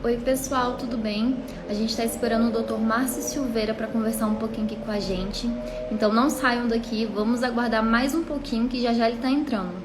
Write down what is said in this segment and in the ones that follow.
Oi, pessoal, tudo bem? A gente está esperando o Dr. Márcio Silveira para conversar um pouquinho aqui com a gente. Então não saiam daqui, vamos aguardar mais um pouquinho que já já ele está entrando.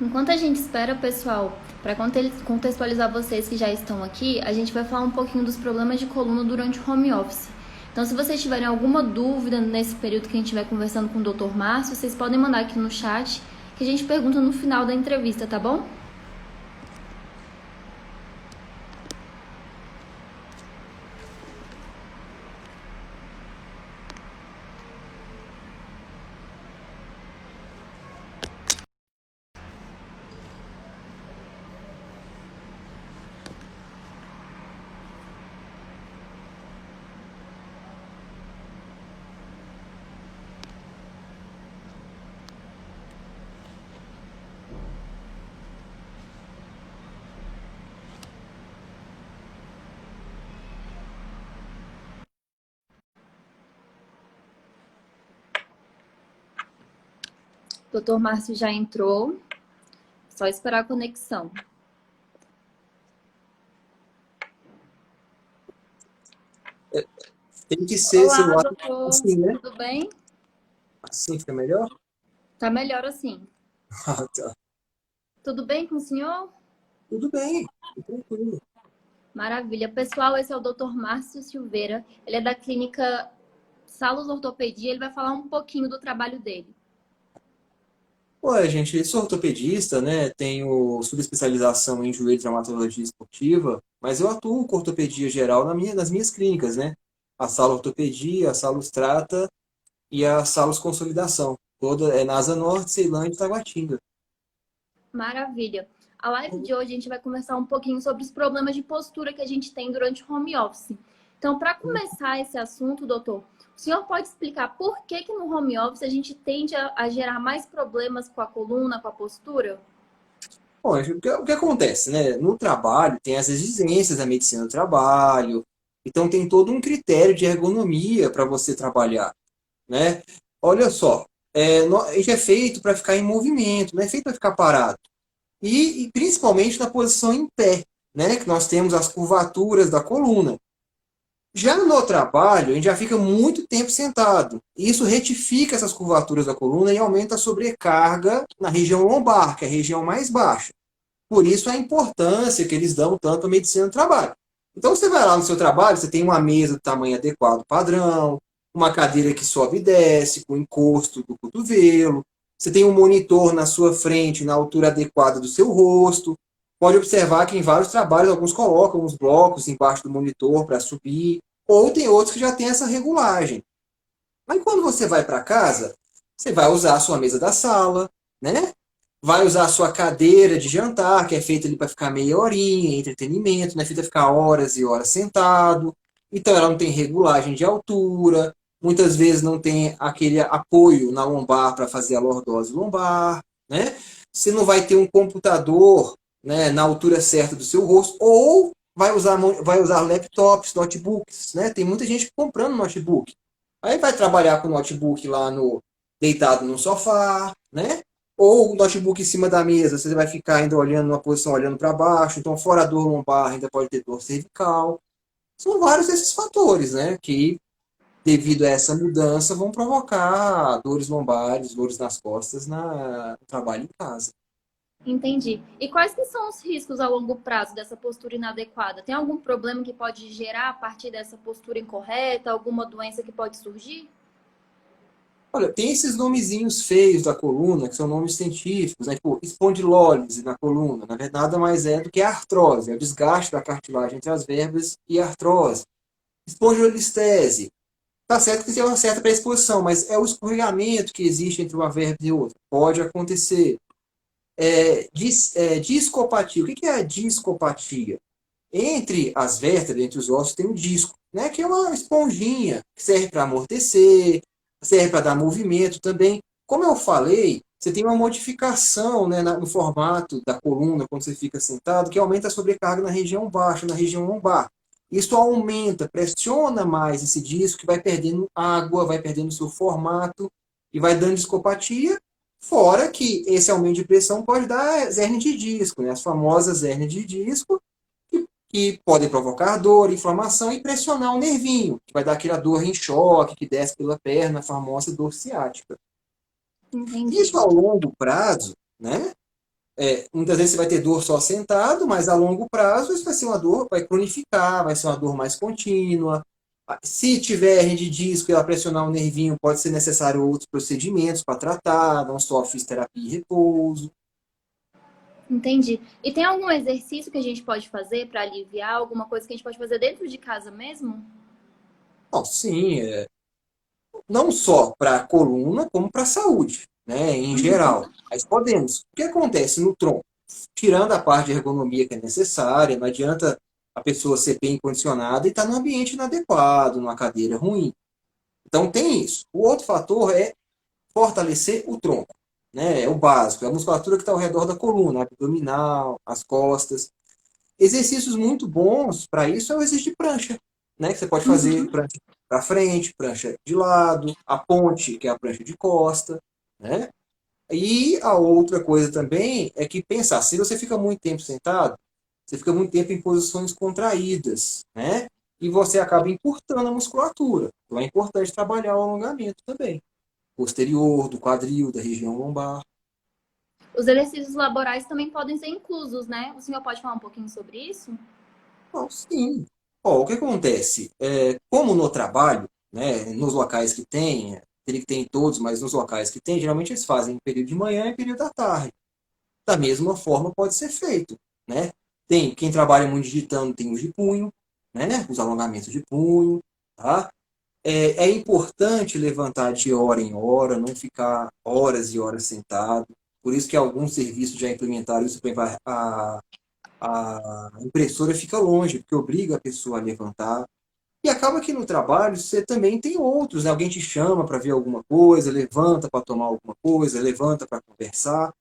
Enquanto a gente espera, pessoal, para contextualizar vocês que já estão aqui, a gente vai falar um pouquinho dos problemas de coluna durante o home office. Então, se vocês tiverem alguma dúvida nesse período que a gente estiver conversando com o Dr. Márcio, vocês podem mandar aqui no chat que a gente pergunta no final da entrevista, tá bom? Dr. Márcio já entrou, só esperar a conexão. Tem que ser Olá, celular doutor, assim, né? tudo bem? Assim fica melhor? Tá melhor assim. Ah, tá. Tudo bem com o senhor? Tudo bem, tranquilo. Maravilha. Pessoal, esse é o Dr. Márcio Silveira. Ele é da clínica Salos Ortopedia. Ele vai falar um pouquinho do trabalho dele. Ué, gente, eu sou ortopedista, né? Tenho subespecialização em joelho e traumatologia esportiva, mas eu atuo com ortopedia geral nas minhas clínicas, né? A Sala Ortopedia, a Salus Trata e a Salus Consolidação. Toda é na Asa Norte, Ceilândia e Taguatinga. Maravilha. A live de hoje a gente vai conversar um pouquinho sobre os problemas de postura que a gente tem durante o home office. Então, para começar esse assunto, doutor, o senhor pode explicar por que que no home office a gente tende a gerar mais problemas com a coluna, com a postura? Bom, o que acontece, né? No trabalho tem as exigências da medicina do trabalho, então tem todo um critério de ergonomia para você trabalhar, né? Olha só, a gente é feito para ficar em movimento, não é feito para ficar parado. E principalmente na posição em pé, né? Que nós temos as curvaturas da coluna. Já no trabalho, a gente já fica muito tempo sentado. Isso retifica essas curvaturas da coluna e aumenta a sobrecarga na região lombar, que é a região mais baixa. Por isso a importância que eles dão tanto à medicina do trabalho. Então você vai lá no seu trabalho, você tem uma mesa do tamanho adequado padrão, uma cadeira que sobe e desce, com encosto do cotovelo, você tem um monitor na sua frente, na altura adequada do seu rosto. Pode observar que em vários trabalhos, alguns colocam os blocos embaixo do monitor para subir, ou tem outros que já têm essa regulagem. Mas quando você vai para casa, você vai usar a sua mesa da sala, né? Vai usar a sua cadeira de jantar, que é feita ali para ficar meia horinha, entretenimento, não é feita para ficar horas e horas sentado. Então ela não tem regulagem de altura, muitas vezes não tem aquele apoio na lombar para fazer a lordose lombar, né? Você não vai ter um computador, né, na altura certa do seu rosto, ou vai usar laptops, notebooks, né? Tem muita gente comprando notebook. Aí vai trabalhar com o notebook lá no deitado no sofá, né? Ou o notebook em cima da mesa, você vai ficar ainda olhando numa posição olhando para baixo, então fora a dor lombar ainda pode ter dor cervical. São vários esses fatores, né, que devido a essa mudança vão provocar dores lombares, dores nas costas no trabalho em casa. Entendi. E quais que são os riscos a longo prazo dessa postura inadequada? Tem algum problema que pode gerar a partir dessa postura incorreta? Alguma doença que pode surgir? Olha, tem esses nomezinhos feios da coluna, que são nomes científicos, né? Tipo, espondilólise na coluna. Na verdade, nada mais é do que a artrose, é o desgaste da cartilagem entre as vértebras e a artrose. Espondilolistese. Tá certo que tem uma certa predisposição, mas é o escorregamento que existe entre uma vértebra e outra. Pode acontecer. Discopatia. O que é a discopatia? Entre as vértebras, entre os ossos, tem um disco, né? Que é uma esponjinha que serve para amortecer, serve para dar movimento também. Como eu falei, você tem uma modificação, né, no formato da coluna quando você fica sentado, que aumenta a sobrecarga na região baixa, na região lombar. Isso aumenta, pressiona mais esse disco, que vai perdendo água, vai perdendo seu formato e vai dando discopatia. Fora que esse aumento de pressão pode dar hernia de disco, né? As famosas hernias de disco, que podem provocar dor, inflamação e pressionar o nervinho, que vai dar aquela dor em choque que desce pela perna, a famosa dor ciática. Entendi. Isso a longo prazo, né? Muitas vezes você vai ter dor só sentado, mas a longo prazo isso vai ser uma dor, vai cronificar, vai ser uma dor mais contínua. Se tiver hernia de disco e ela pressionar o nervinho, pode ser necessário outros procedimentos para tratar, não só fisioterapia e repouso. Entendi. E tem algum exercício que a gente pode fazer para aliviar? Alguma coisa que a gente pode fazer dentro de casa mesmo? Bom, sim, não só para a coluna, como para a saúde, né, em geral. Mas podemos. O que acontece no tronco? Tirando a parte de ergonomia que é necessária, não adianta a pessoa ser bem condicionada e estar num ambiente inadequado, numa cadeira ruim. Então tem isso. O outro fator é fortalecer o tronco, né? É o básico, é a musculatura que está ao redor da coluna, abdominal, as costas. Exercícios muito bons para isso é o exercício de prancha, né? Que você pode fazer prancha para frente, prancha de lado, a ponte, que é a prancha de costa, né? E a outra coisa também é que pensar, se você fica muito tempo sentado, você fica muito tempo em posições contraídas, né? E você acaba encurtando a musculatura. Então é importante trabalhar o alongamento também. Posterior, do quadril, da região lombar. Os exercícios laborais também podem ser inclusos, né? O senhor pode falar um pouquinho sobre isso? Bom, sim. Ó, o que acontece? Como no trabalho, né, nos locais que tem, teria que ter em todos, mas nos locais que tem, geralmente eles fazem em período de manhã e período da tarde. Da mesma forma pode ser feito, né? Tem quem trabalha muito digitando, tem os de punho, né? Os alongamentos de punho, tá? É importante levantar de hora em hora, não ficar horas e horas sentado. Por isso que alguns serviços já implementaram isso, por exemplo, a impressora fica longe, porque obriga a pessoa a levantar. E acaba que no trabalho você também tem outros, né? Alguém te chama para ver alguma coisa, levanta para tomar alguma coisa, levanta para conversar.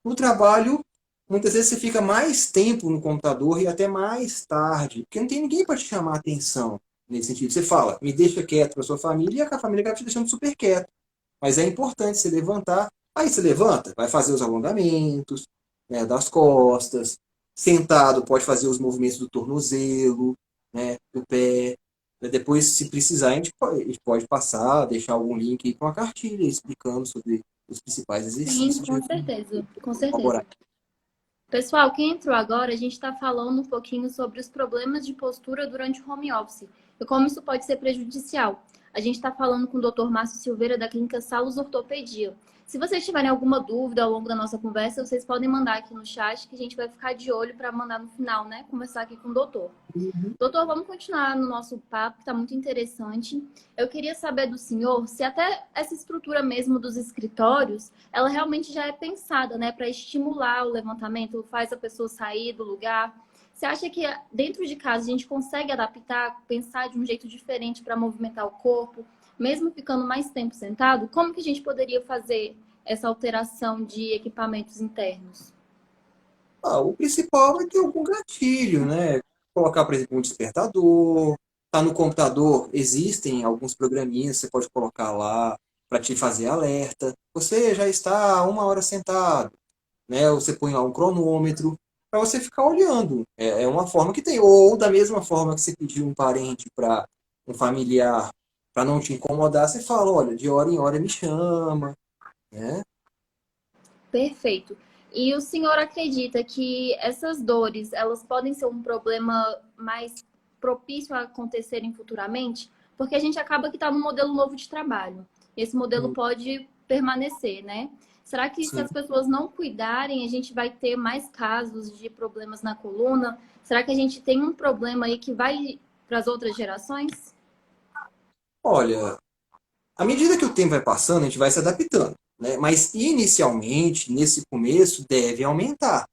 No trabalho, muitas vezes você fica mais tempo no computador e até mais tarde, porque não tem ninguém para te chamar a atenção nesse sentido. Você fala, me deixa quieto para sua família, e a família acaba te deixando super quieto. Mas é importante você levantar. Aí você levanta, vai fazer os alongamentos, né, das costas. Sentado, pode fazer os movimentos do tornozelo, né, do pé. Depois, se precisar, a gente pode passar, deixar algum link aí com a cartilha explicando sobre os principais Sim, exercícios de com certeza, com certeza. laboratório. Pessoal, quem entrou agora, a gente está falando um pouquinho sobre os problemas de postura durante o home office e como isso pode ser prejudicial. A gente está falando com o Dr. Márcio Silveira, da Clínica Salos Ortopedia. Se vocês tiverem alguma dúvida ao longo da nossa conversa, vocês podem mandar aqui no chat que a gente vai ficar de olho para mandar no final, né? Conversar aqui com o doutor. Doutor, vamos continuar no nosso papo, que está muito interessante. Eu queria saber do senhor se até essa estrutura mesmo dos escritórios, ela realmente já é pensada, né, para estimular o levantamento, faz a pessoa sair do lugar. Você acha que dentro de casa a gente consegue adaptar, pensar de um jeito diferente para movimentar o corpo, mesmo ficando mais tempo sentado? Como que a gente poderia fazer essa alteração de equipamentos internos? O principal é ter algum gatilho, né? Colocar, por exemplo, um despertador. Tá no computador, existem alguns programinhas que você pode colocar lá para te fazer alerta. Você já está há 1 hora sentado, né? Ou você põe lá um cronômetro para você ficar olhando. É uma forma que tem. Ou da mesma forma que você pediu um parente para um familiar para não te incomodar, você fala, olha, de hora em hora me chama, né? Perfeito. E o senhor acredita que essas dores, elas podem ser um problema mais propício a acontecerem futuramente? Porque a gente acaba que está num modelo novo de trabalho. esse modelo pode permanecer, né? Será que se Sim. as pessoas não cuidarem, a gente vai ter mais casos de problemas na coluna? Será que a gente tem um problema aí que vai para as outras gerações? Olha, à medida que o tempo vai passando, a gente vai se adaptando, né? Mas inicialmente, nesse começo, deve aumentar.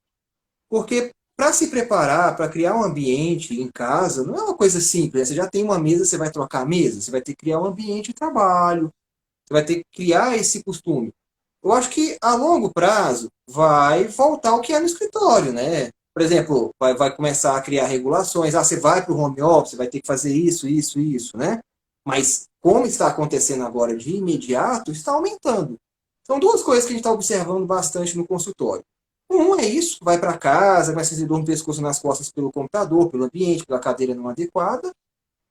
Porque para se preparar, para criar um ambiente em casa, não é uma coisa simples, né? Você já tem uma mesa, você vai trocar a mesa, você vai ter que criar um ambiente de trabalho, você vai ter que criar esse costume. Eu acho que a longo prazo vai voltar ao que é no escritório, né? Por exemplo, vai começar a criar regulações. Ah, você vai para o home office, vai ter que fazer isso, isso, isso, né? Mas como está acontecendo agora de imediato, está aumentando. São duas coisas que a gente está observando bastante no consultório. Um é isso, vai para casa, vai sentir dor no pescoço nas costas pelo computador, pelo ambiente, pela cadeira não adequada.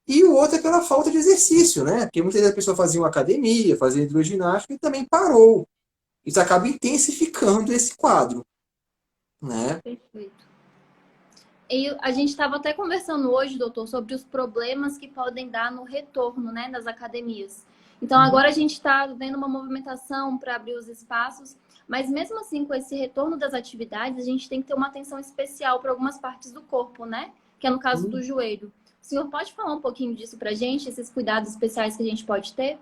E o outro é pela falta de exercício, né? Porque muitas vezes a pessoa fazia uma academia, fazia hidroginástica e também parou. Isso acaba intensificando esse quadro, né? Perfeito. E a gente estava até conversando hoje, doutor, sobre os problemas que podem dar no retorno, né, das academias. Então, Uhum. agora a gente está vendo uma movimentação para abrir os espaços, mas mesmo assim, com esse retorno das atividades, a gente tem que ter uma atenção especial para algumas partes do corpo, né? Que é no caso do joelho. O senhor pode falar um pouquinho disso para a gente, esses cuidados especiais que a gente pode ter?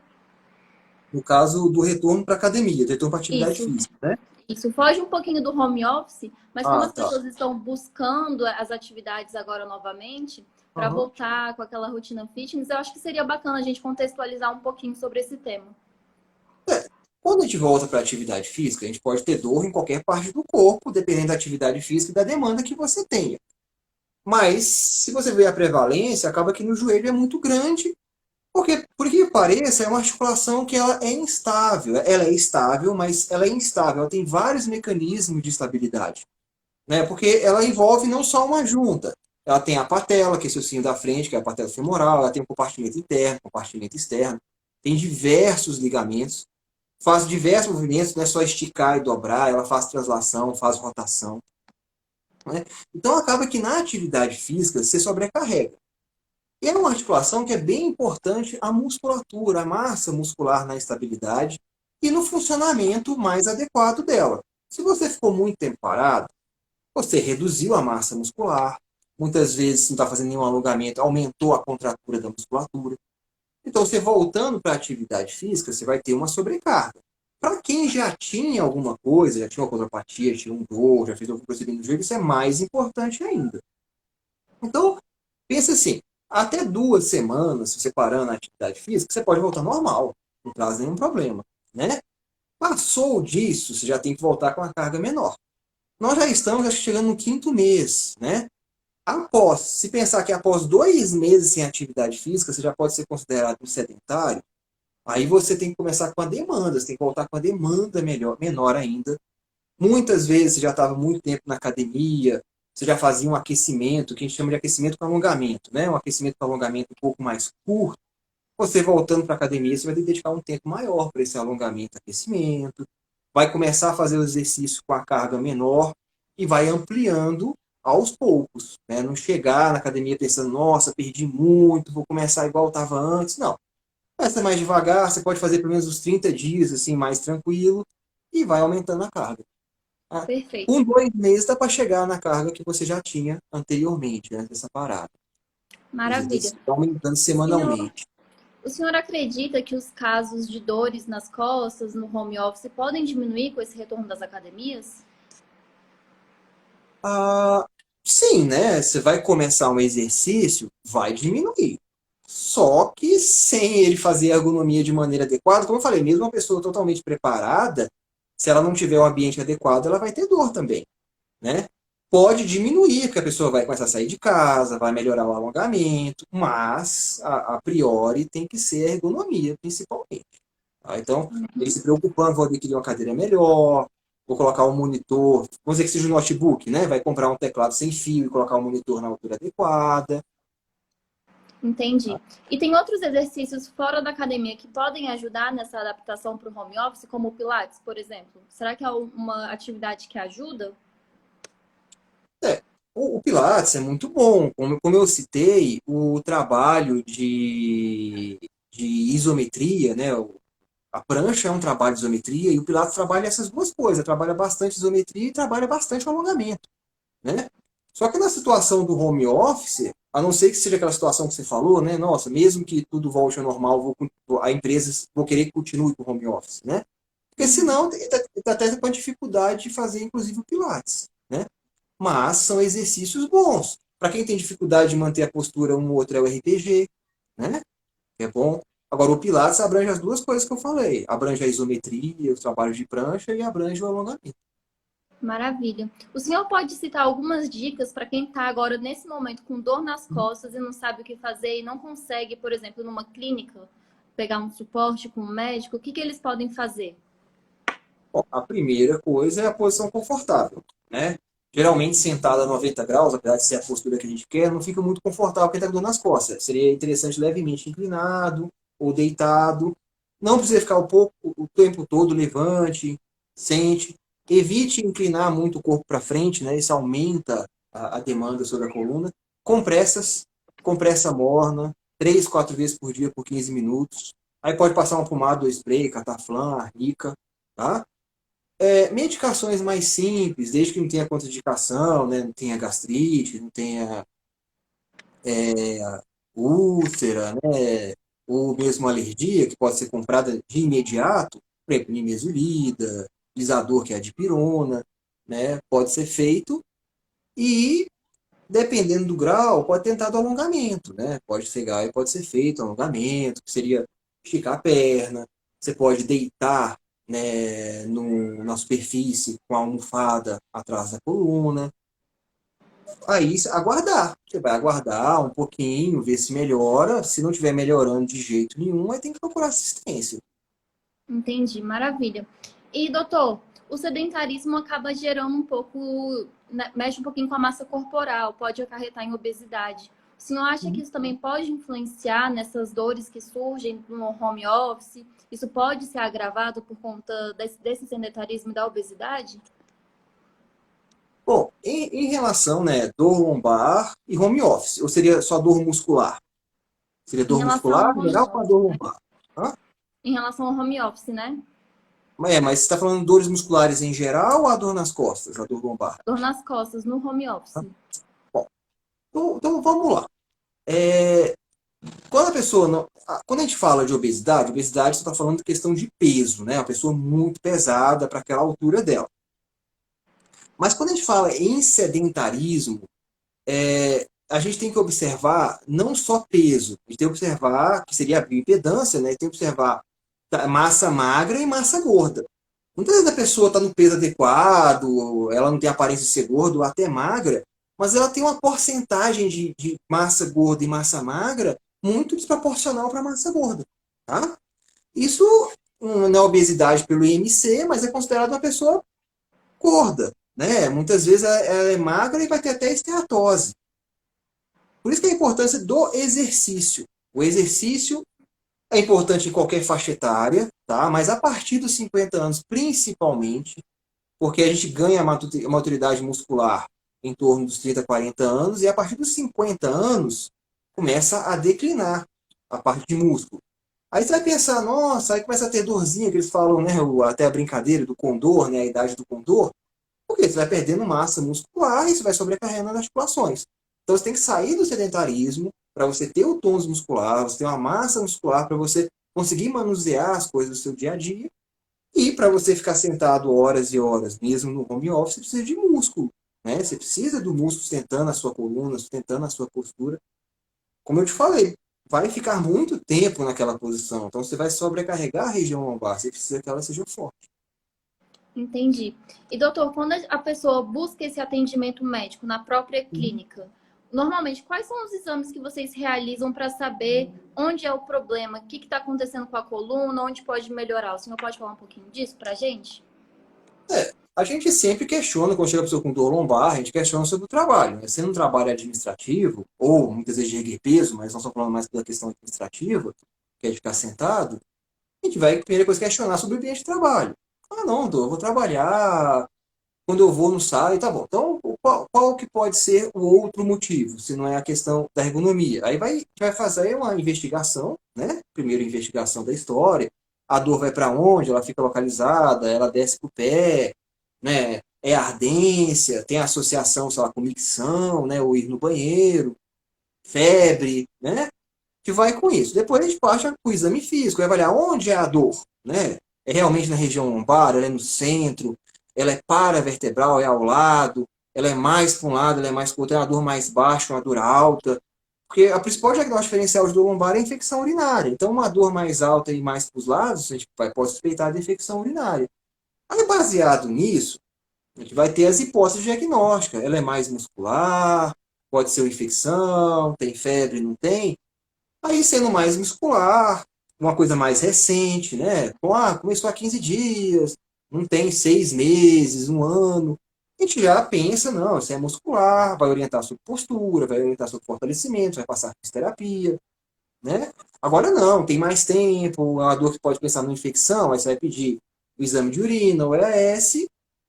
No caso do retorno para a academia, do retorno para a atividade Isso. física, né? Isso foge um pouquinho do home office, mas como Ah, as tá. pessoas estão buscando as atividades agora novamente, para Uhum. voltar com aquela rotina fitness, eu acho que seria bacana a gente contextualizar um pouquinho sobre esse tema. É, quando a gente volta para a atividade física, a gente pode ter dor em qualquer parte do corpo, dependendo da atividade física e da demanda que você tenha. Mas, se você ver a prevalência, acaba que no joelho é muito grande, porque, por que pareça, é uma articulação que ela é instável. Ela é estável, mas ela é instável. Ela tem vários mecanismos de estabilidade, né? Porque ela envolve não só uma junta. Ela tem a patela, que é esse ossinho da frente, que é a patela femoral. Ela tem um compartimento interno, compartimento externo. Tem diversos ligamentos. Faz diversos movimentos, não é só esticar e dobrar. Ela faz translação, faz rotação, né? Então acaba que na atividade física você sobrecarrega. E é uma articulação que é bem importante a musculatura, a massa muscular na estabilidade e no funcionamento mais adequado dela. Se você ficou muito tempo parado, você reduziu a massa muscular, muitas vezes não está fazendo nenhum alongamento, aumentou a contratura da musculatura. Então, você voltando para a atividade física, você vai ter uma sobrecarga. Para quem já tinha alguma coisa, já tinha uma condropatia, tinha um dor, já fez algum procedimento no joelho, isso é mais importante ainda. Então, pensa assim, até 2 semanas, se você parando a atividade física, você pode voltar normal, não traz nenhum problema, né? Passou disso, você já tem que voltar com uma carga menor. Nós já estamos acho, chegando no quinto mês, né? Se pensar que após 2 meses sem atividade física, você já pode ser considerado um sedentário, aí você tem que começar com a demanda, você tem que voltar com a demanda melhor, menor ainda. Muitas vezes você já estava muito tempo na academia, você já fazia um aquecimento, que a gente chama de aquecimento com alongamento, né? Um aquecimento com alongamento um pouco mais curto. Você voltando para a academia, você vai ter que dedicar um tempo maior para esse alongamento, aquecimento. Vai começar a fazer o exercício com a carga menor e vai ampliando aos poucos, né? Não chegar na academia pensando, nossa, perdi muito, vou começar igual estava antes. Não. Começa mais devagar, você pode fazer pelo menos uns 30 dias, assim, mais tranquilo, e vai aumentando a carga. Ah, Perfeito. com 2 meses dá para chegar na carga que você já tinha anteriormente, antes dessa parada. O Maravilha. exercício está aumentando O senhor, semanalmente. o senhor acredita que os casos de dores nas costas, no home office, podem diminuir com esse retorno das academias? Ah, sim, né? Você vai começar um exercício, vai diminuir. Só que sem ele fazer a ergonomia de maneira adequada, como eu falei, mesmo uma pessoa totalmente preparada, se ela não tiver o ambiente adequado, ela vai ter dor também, né? Pode diminuir, porque a pessoa vai começar a sair de casa, vai melhorar o alongamento, mas a priori tem que ser a ergonomia, principalmente. Tá? Então, ele se preocupando, vou adquirir uma cadeira melhor, vou colocar um monitor, vamos dizer que seja um notebook, né? Vai comprar um teclado sem fio e colocar um monitor na altura adequada. Entendi. E tem outros exercícios fora da academia que podem ajudar nessa adaptação para o home office, como o Pilates, por exemplo? Será que é uma atividade que ajuda? É, o Pilates é muito bom. Como eu citei, o trabalho de isometria, né? A prancha é um trabalho de isometria e o Pilates trabalha essas duas coisas, trabalha bastante isometria e trabalha bastante alongamento, né? Só que na situação do home office, a não ser que seja aquela situação que você falou, né? Nossa, mesmo que tudo volte ao normal, a empresa vou querer que continue com o home office, né? Porque Uhum. senão está até com a dificuldade de fazer, inclusive, o Pilates, né? Mas são exercícios bons. Para quem tem dificuldade de manter a postura, um ou outro é o RPG, né? É bom. Agora, o Pilates abrange as duas coisas que eu falei. Abrange a isometria, os trabalhos de prancha e abrange o alongamento. Maravilha. O senhor pode citar algumas dicas para quem está agora, nesse momento, com dor nas costas e não sabe o que fazer e não consegue, por exemplo, numa clínica, pegar um suporte com um médico? O que eles podem fazer? Bom, a primeira coisa é a posição confortável, né? Geralmente sentada a 90 graus, apesar de ser a postura que a gente quer, não fica muito confortável porque está com dor nas costas. Seria interessante levemente inclinado ou deitado. Não precisa ficar o tempo todo levante, sente. Evite inclinar muito o corpo para frente, né? Isso aumenta a demanda sobre a coluna. Compressas, compressa morna, 3, 4 vezes por dia por 15 minutos. Aí pode passar uma pomada ou spray, cataflã, arnica, tá? Medicações mais simples, desde que não tenha contraindicação, né? Não tenha gastrite, não tenha úlcera, né? Ou mesmo alergia, que pode ser comprada de imediato, por exemplo, nimesulida, lisador, que é a dipirona, né? Pode ser feito e, dependendo do grau, pode tentar do alongamento, né? Pode chegar e pode ser feito alongamento, que seria esticar a perna, você pode deitar, né, na superfície com a almofada atrás da coluna. Aí aguardar. Você vai aguardar um pouquinho, ver se melhora. Se não estiver melhorando de jeito nenhum, aí tem que procurar assistência. Entendi, maravilha. E, doutor, o sedentarismo acaba gerando um pouco, né, mexe um pouquinho com a massa corporal, pode acarretar em obesidade. O senhor acha que isso também pode influenciar nessas dores que surgem no home office? Isso pode ser agravado por conta desse sedentarismo e da obesidade? Bom, em relação, né, dor lombar e home office, ou seria só dor muscular? Seria Em dor relação ao muscular, home geral, com a office, dor né? lombar? Hã? Em relação ao home office, né? Mas você está falando de dores musculares em geral ou a dor nas costas, a dor lombar? Dor nas costas no home Hã? office. Bom, então vamos lá. É, quando a pessoa não, quando a gente fala de obesidade, você está falando de questão de peso, né? Uma pessoa muito pesada para aquela altura dela. Mas quando a gente fala em sedentarismo, a gente tem que observar não só peso, a gente tem que observar, que seria a bioimpedância, né? Tem que observar massa magra e massa gorda. Muitas vezes a pessoa está no peso adequado, ela não tem aparência de ser gorda ou até magra, mas ela tem uma porcentagem de massa gorda e massa magra muito desproporcional para a massa gorda. Tá? Isso não é obesidade pelo IMC, mas é considerado uma pessoa gorda. Né? Muitas vezes ela é magra e vai ter até esteatose. Por isso que é a importância do exercício. O exercício é importante em qualquer faixa etária, tá? Mas a partir dos 50 anos, principalmente, porque a gente ganha a maturidade muscular em torno dos 30, 40 anos, e a partir dos 50 anos começa a declinar a parte de músculo. Aí você vai pensar, nossa, aí começa a ter dorzinha, que eles falam, né, até a brincadeira do condor, né, a idade do condor, porque você vai perdendo massa muscular e isso vai sobrecarregando as articulações. Então você tem que sair do sedentarismo para você ter o tônus muscular, você ter uma massa muscular para você conseguir manusear as coisas do seu dia a dia. E para você ficar sentado horas e horas, mesmo no home office, você precisa de músculo. Né? Você precisa do músculo sustentando a sua coluna, sustentando a sua postura. Como eu te falei, vai ficar muito tempo naquela posição. Então você vai sobrecarregar a região lombar. Você precisa que ela seja forte. Entendi. E, doutor, quando a pessoa busca esse atendimento médico na própria clínica, normalmente, quais são os exames que vocês realizam para saber onde é o problema, o que está acontecendo com a coluna, onde pode melhorar? O senhor pode falar um pouquinho disso para a gente? A gente sempre questiona, quando chega a pessoa com dor lombar, a gente questiona sobre o trabalho. Né? Sendo um trabalho administrativo, ou muitas vezes de erguer peso, mas não estou falando mais da questão administrativa, que é de ficar sentado, a gente vai, primeira coisa, questionar sobre o ambiente de trabalho. Ah, não, eu vou trabalhar, quando eu vou, não saio, tá bom. Então, qual que pode ser o outro motivo, se não é a questão da ergonomia? Aí a gente vai fazer uma investigação, né? Primeiro, investigação da história, a dor vai para onde, ela fica localizada, ela desce para o pé, né? É ardência, tem associação, sei lá, com micção, né? Ou ir no banheiro, febre, né? Que vai com isso. Depois a gente parte para o exame físico, vai avaliar onde é a dor, né? É realmente na região lombar, ela é no centro, ela é paravertebral, é ao lado, ela é mais para um lado, ela é mais para o outro, é uma dor mais baixa, uma dor alta. Porque a principal diagnóstico diferencial de dor lombar é a infecção urinária. Então, uma dor mais alta e mais para os lados, a gente pode suspeitar de infecção urinária. Aí, baseado nisso, a gente vai ter as hipóteses diagnósticas. Ela é mais muscular, pode ser uma infecção, tem febre, não tem. Aí, sendo mais muscular, uma coisa mais recente, né? Começou há 15 dias, não tem 6 meses, um ano. A gente já pensa, não, isso é muscular, vai orientar sobre postura, vai orientar sobre fortalecimento, vai passar fisioterapia, né? Agora não, tem mais tempo, é uma dor que pode pensar numa infecção, aí você vai pedir o exame de urina, o EAS,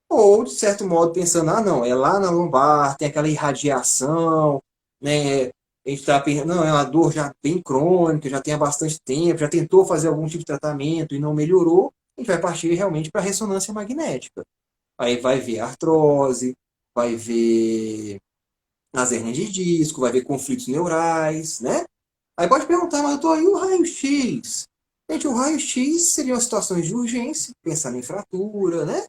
ou, de certo modo, pensando, ah, não, é lá na lombar, tem aquela irradiação, né? A gente está pensando, não, é uma dor já bem crônica, já tem há bastante tempo, já tentou fazer algum tipo de tratamento e não melhorou, a gente vai partir realmente para a ressonância magnética. Aí vai ver artrose, vai ver as hernias de disco, vai ver conflitos neurais, né? Aí pode perguntar, mas doutor, e o raio-x? Gente, o raio-x seriam situações de urgência, pensando em fratura, né?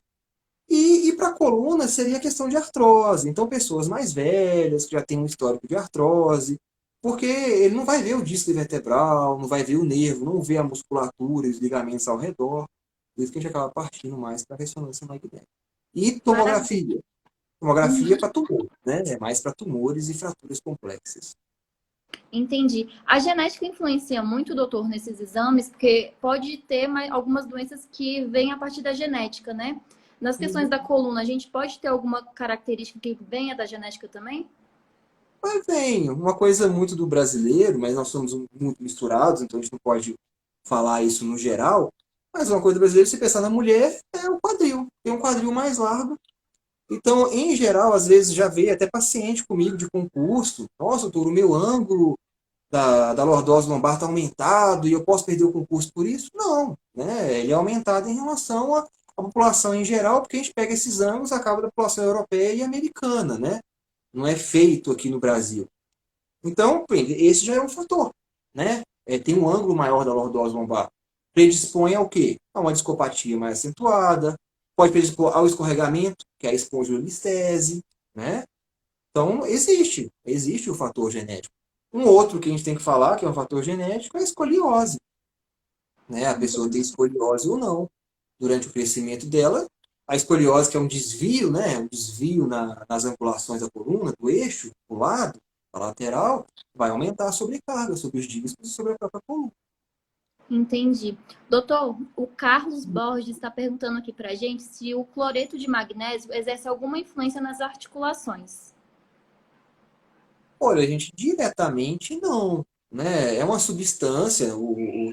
E para a coluna seria a questão de artrose. Então, pessoas mais velhas, que já têm um histórico de artrose, porque ele não vai ver o disco vertebral, não vai ver o nervo, não vê a musculatura e os ligamentos ao redor. Por isso que a gente acaba partindo mais para a ressonância magnética. E Maravilha. tomografia. Tomografia Uhum. para tumor, né? É mais para tumores e fraturas complexas. Entendi. A genética influencia muito, doutor, nesses exames, porque pode ter algumas doenças que vêm a partir da genética, né? Nas questões Uhum. da coluna, a gente pode ter alguma característica que venha da genética também? Mas vem, uma coisa muito do brasileiro, mas nós somos muito misturados, então a gente não pode falar isso no geral. Mas uma coisa do brasileiro, se pensar na mulher, é o quadril. Tem um quadril mais largo. Então, em geral, às vezes já veio até paciente comigo de concurso. Nossa, doutor, o meu ângulo da lordose lombar está aumentado e eu posso perder o concurso por isso? Não, né? Ele é aumentado em relação à população em geral, porque a gente pega esses ângulos, acaba da população europeia e americana, né? Não é feito aqui no Brasil. Então, esse já é um fator, né? Tem um ângulo maior da lordose lombar. Predispõe ao quê? A uma discopatia mais acentuada, pode predispor ao escorregamento, que é a espondilolistese, né? Então, existe o fator genético. Um outro que a gente tem que falar, que é um fator genético, é a escoliose, né? A pessoa tem escoliose ou não. Durante o crescimento dela, a escoliose, que é um desvio, né? Um desvio nas angulações da coluna, do eixo, do lado, da lateral, vai aumentar a sobrecarga sobre os discos e sobre a própria coluna. Entendi. Doutor, o Carlos Borges está perguntando aqui pra gente se o cloreto de magnésio exerce alguma influência nas articulações. Olha, a gente diretamente não, né? É uma substância,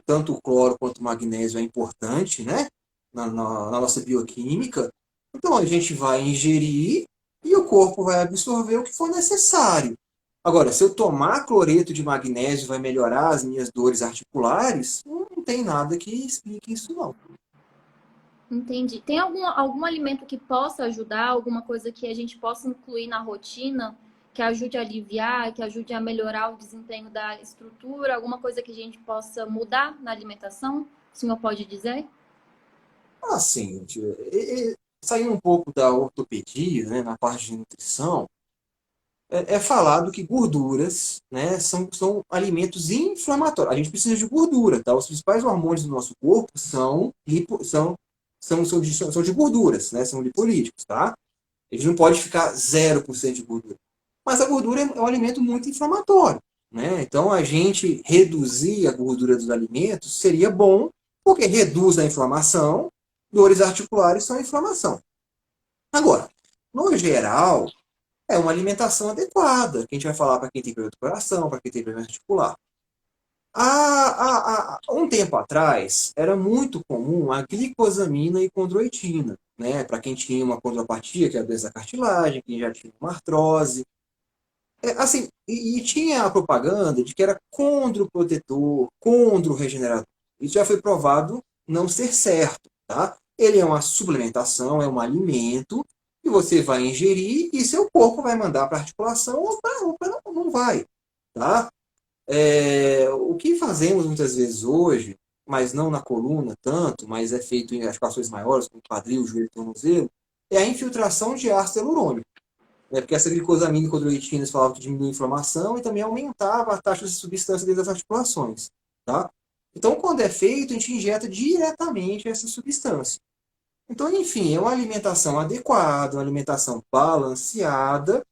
tanto o cloro quanto o magnésio é importante, né? Na nossa bioquímica. Então a gente vai ingerir e o corpo vai absorver o que for necessário. Agora, se eu tomar cloreto de magnésio vai melhorar as minhas dores articulares, não tem nada que explique isso não. Entendi. Tem algum alimento que possa ajudar, alguma coisa que a gente possa incluir na rotina, que ajude a aliviar, que ajude a melhorar o desempenho da estrutura, alguma coisa que a gente possa mudar na alimentação? O senhor pode dizer? Assim, saindo um pouco da ortopedia, né, na parte de nutrição, é falado que gorduras, né, são alimentos inflamatórios. A gente precisa de gordura, tá? Os principais hormônios do nosso corpo são de gorduras, né? São lipolíticos, tá? A gente não pode ficar 0% de gordura. Mas a gordura é um alimento muito inflamatório, né? Então, a gente reduzir a gordura dos alimentos seria bom, porque reduz a inflamação, dores articulares são inflamação. Agora, no geral, é uma alimentação adequada, que a gente vai falar para quem tem problema do coração, para quem tem problema articular. Um tempo atrás, era muito comum a glicosamina e condroitina, né? Para quem tinha uma condropatia, que é a doença da cartilagem, quem já tinha uma artrose. Assim, e tinha a propaganda de que era condroprotetor, condroregenerador. Isso já foi provado não ser certo, tá? Ele é uma suplementação, é um alimento que você vai ingerir e seu corpo vai mandar para a articulação ou não vai, tá? O que fazemos muitas vezes hoje, mas não na coluna tanto, mas é feito em articulações maiores, como quadril, joelho, tornozelo, é a infiltração de ácido hialurônico. Porque essa glicosamina e condroitina falavam que diminui a inflamação e também aumentava a taxa de substância dentro das articulações. Tá? Então, quando é feito, a gente injeta diretamente essa substância. Então, enfim, é uma alimentação adequada, uma alimentação balanceada,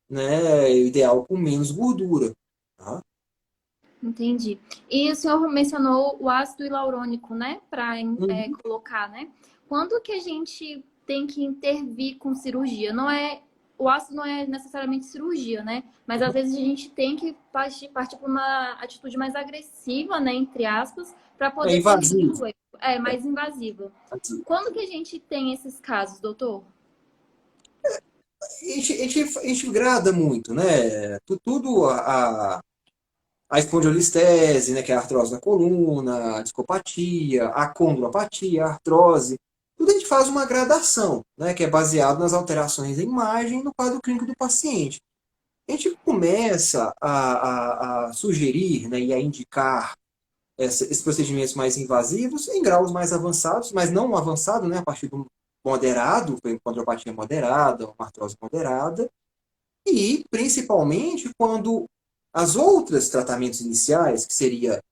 né, ideal com menos gordura. Tá? Entendi. E o senhor mencionou o ácido hialurônico, né? Para Uhum. colocar, né? Quando que a gente tem que intervir com cirurgia? Não é, o ácido não é necessariamente cirurgia, né? Mas às vezes a gente tem que partir para uma atitude mais agressiva, né? Entre aspas, para É poder corrigir invasivo. o erro. É, mais invasiva. Invasivo. Quando que a gente tem esses casos, doutor? A gente grada muito, né? Tudo a espondilolistese, né, que é a artrose na coluna, a discopatia, a condropatia, a artrose. Tudo a gente faz uma gradação, né, que é baseado nas alterações da imagem no quadro clínico do paciente. A gente começa a sugerir, né, e a indicar esses procedimentos mais invasivos em graus mais avançados, mas não avançado, né, a partir do moderado, condropatia moderada, uma artrose moderada, e principalmente quando as outras tratamentos iniciais, que seria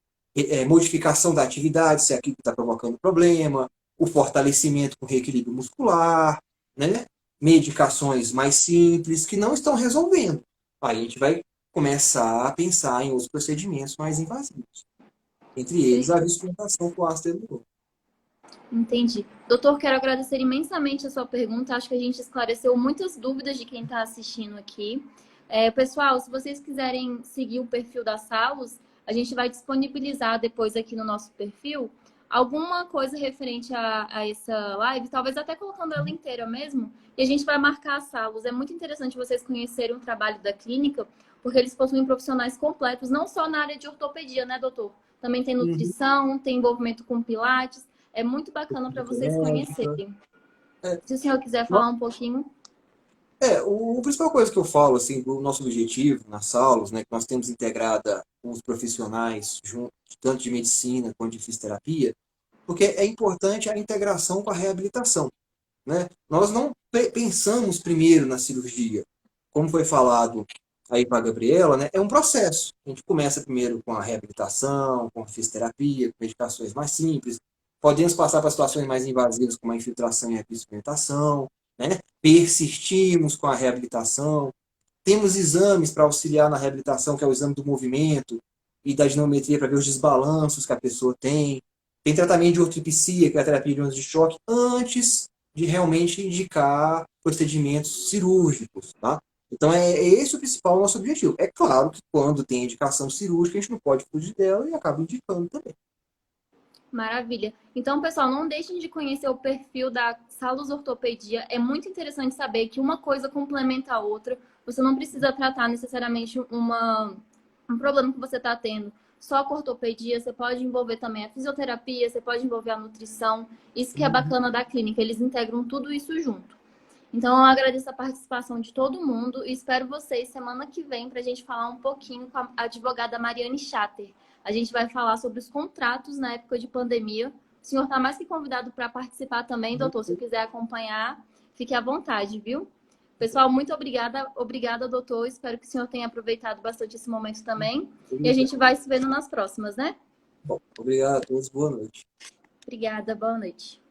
modificação da atividade, se é aquilo que está provocando problema, o fortalecimento com reequilíbrio muscular, né? Medicações mais simples que não estão resolvendo. Aí a gente vai começar a pensar em outros procedimentos mais invasivos. Entre eles, a viscoeducação com ácido hialurônico. Entendi. Doutor, quero agradecer imensamente a sua pergunta. Acho que a gente esclareceu muitas dúvidas de quem está assistindo aqui. Pessoal, se vocês quiserem seguir o perfil da Salus, a gente vai disponibilizar depois aqui no nosso perfil alguma coisa referente a essa live, talvez até colocando ela inteira mesmo, e a gente vai marcar a Salus. É muito interessante vocês conhecerem o trabalho da clínica, porque eles possuem profissionais completos, não só na área de ortopedia, né, doutor? Também tem Uhum. nutrição, tem envolvimento com pilates. É muito bacana para vocês Médica. conhecerem. É, Se o senhor quiser falar um pouquinho. o principal coisa que eu falo, assim, do nosso objetivo nas aulas, né, que nós temos integrada com os profissionais, junto, tanto de medicina quanto de fisioterapia, porque é importante a integração com a reabilitação, né? Nós não pensamos primeiro na cirurgia, como foi falado aí para a Gabriela, né? É um processo. A gente começa primeiro com a reabilitação, com a fisioterapia, com medicações mais simples. Podemos passar para situações mais invasivas, como a infiltração e a retroalimentação, né? Persistimos com a reabilitação. Temos exames para auxiliar na reabilitação, que é o exame do movimento e da dinamometria para ver os desbalanços que a pessoa tem. Tem tratamento de ortopsia, que é a terapia de ondas de choque, antes de realmente indicar procedimentos cirúrgicos, tá? Então é esse o principal nosso objetivo. É claro que quando tem indicação cirúrgica, a gente não pode fugir dela e acaba indicando também. Maravilha. Então, pessoal, não deixem de conhecer o perfil da Salus Ortopedia. É muito interessante saber que uma coisa complementa a outra. Você não precisa tratar necessariamente um problema que você está tendo só com ortopedia. Você pode envolver também a fisioterapia, você pode envolver a nutrição. Isso que é Uhum. bacana da clínica, eles integram tudo isso junto. Então, eu agradeço a participação de todo mundo e espero vocês semana que vem para a gente falar um pouquinho com a advogada Mariane Chatter. A gente vai falar sobre os contratos na época de pandemia. O senhor está mais que convidado para participar também, doutor. Se quiser acompanhar, fique à vontade, viu? Pessoal, muito obrigada. Obrigada, doutor. Espero que o senhor tenha aproveitado bastante esse momento também. E a gente vai se vendo nas próximas, né? Bom, obrigado a todos. Boa noite. Obrigada. Boa noite.